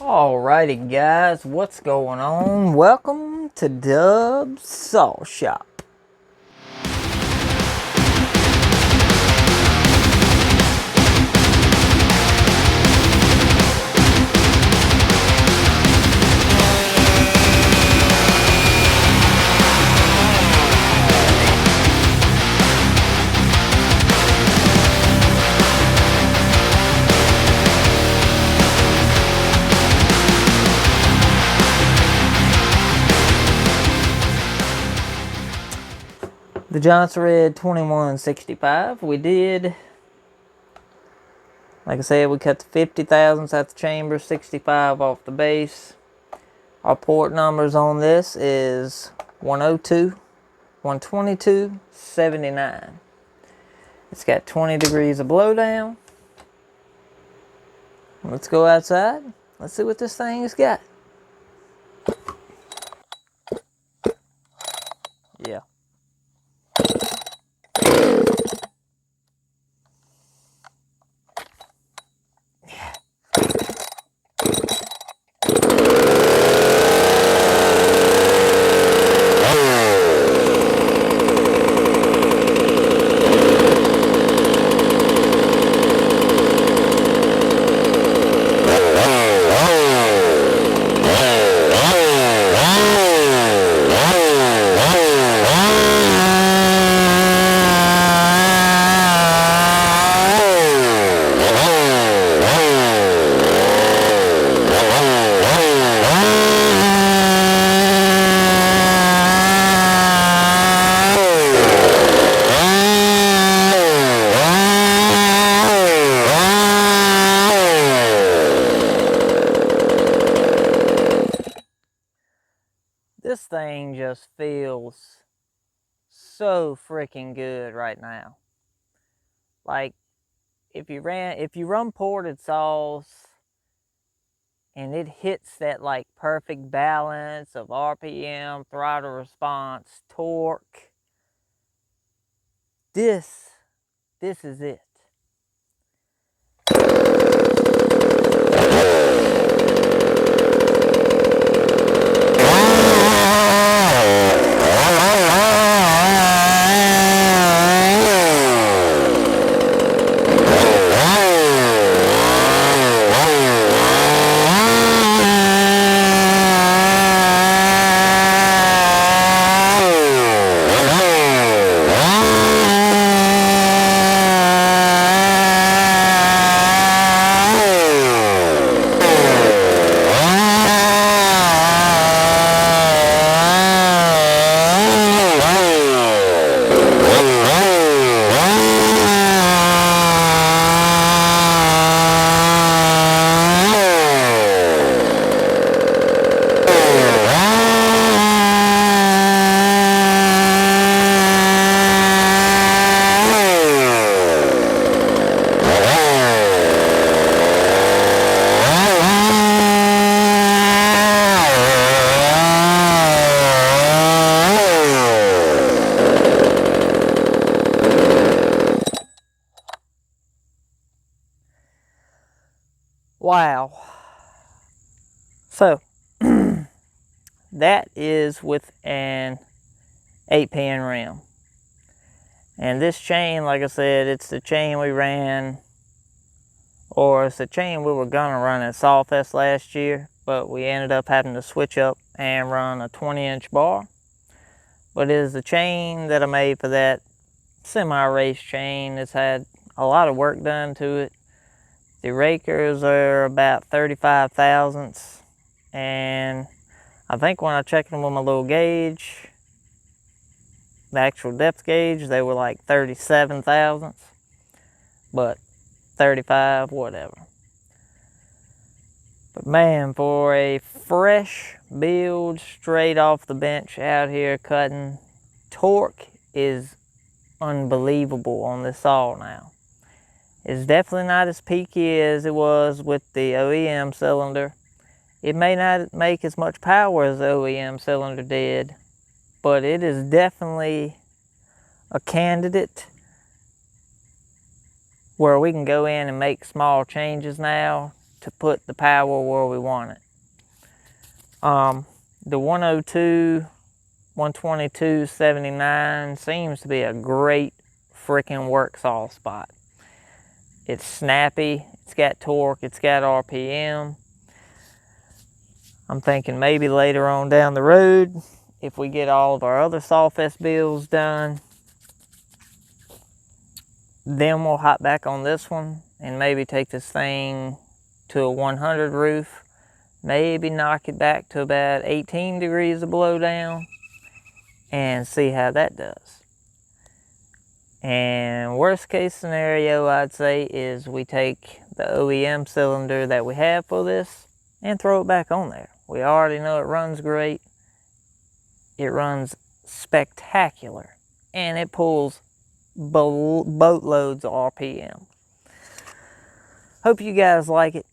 Alrighty guys, what's going on? Welcome to Dub's Saw Shop. The Jonsered 2165, we did, like I said, we cut the 50 thousandths out the chamber, 65 off the base. Our port numbers on this is 102, 122, 79. It's got 20 degrees of blowdown. Let's go outside. Let's see what this thing has got. Yeah. This thing just feels so freaking good right now. Like if you run ported saws and it hits that like perfect balance of RPM, throttle response, torque, this is it. Wow. So, that is with an 8-pin rim. And this chain, like I said, it's the chain we ran, or it's the chain we were gonna run at Sawfest last year, but we ended up having to switch up and run a 20-inch bar. But it is the chain that I made for that semi-race chain. It's had a lot of work done to it. The rakers are about 35 thousandths, and I think when I checked them with my little gauge, the actual depth gauge, they were like 37 thousandths, but 35, whatever. But man, for a fresh build straight off the bench out here cutting, torque is unbelievable on this saw now. It's definitely not as peaky as it was with the OEM cylinder. It may not make as much power as the OEM cylinder did, but it is definitely a candidate where we can go in and make small changes now to put the power where we want it. The 102, 122, 79 seems to be a great freaking work saw spot. It's snappy, it's got torque, it's got RPM. I'm thinking maybe later on down the road, if we get all of our other Sawfest builds done, then we'll hop back on this one and maybe take this thing to a 100 roof, maybe knock it back to about 18 degrees of blowdown and see how that does. And worst case scenario, I'd say, is we take the OEM cylinder that we have for this and throw it back on there. We already know it runs great. It runs spectacular. And it pulls boatloads of RPM. Hope you guys like it.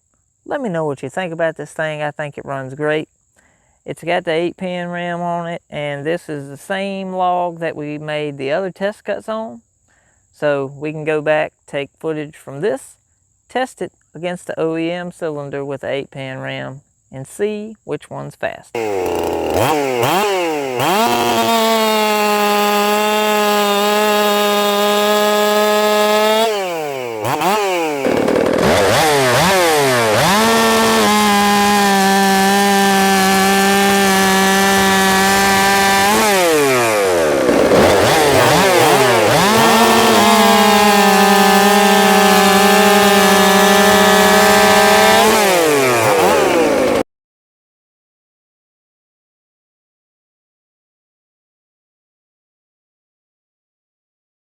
Let me know what you think about this thing. I think it runs great. It's got the 8-pin ram on it, and this is the same log that we made the other test cuts on. So we can go back, take footage from this, test it against the OEM cylinder with the 8-pin ram, and see which one's fast.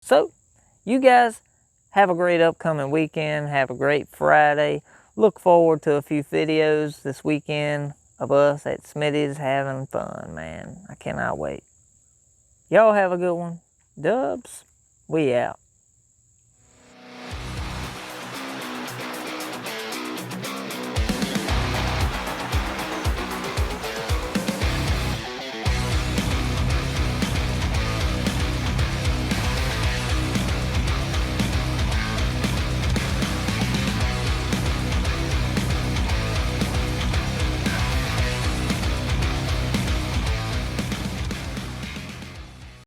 So, you guys have a great upcoming weekend. Have a great Friday. Look forward to a few videos this weekend of us at Smitty's having fun, man. I cannot wait. Y'all have a good one. Dubs, we out.